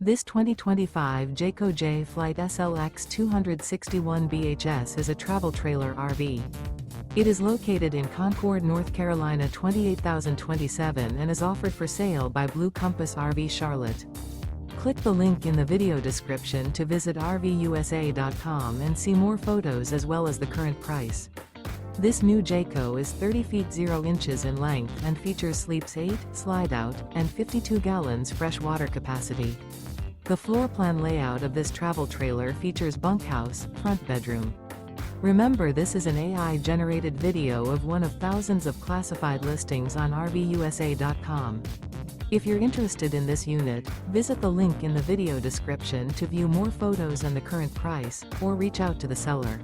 This 2025 Jayco Jay Flight SLX 261 BHS is a travel trailer RV. It is located in Concord, North Carolina 28027 and is offered for sale by Blue Compass RV Charlotte. Click the link in the video description to visit RVUSA.com and see more photos as well as the current price. This new Jayco is 30 feet 0 inches in length and features sleeps 8, slide-out, and 52 gallons fresh water capacity. The floor plan layout of this travel trailer features bunkhouse, front bedroom. Remember, this is an AI-generated video of one of thousands of classified listings on RVUSA.com. If you're interested in this unit, visit the link in the video description to view more photos and the current price, or reach out to the seller.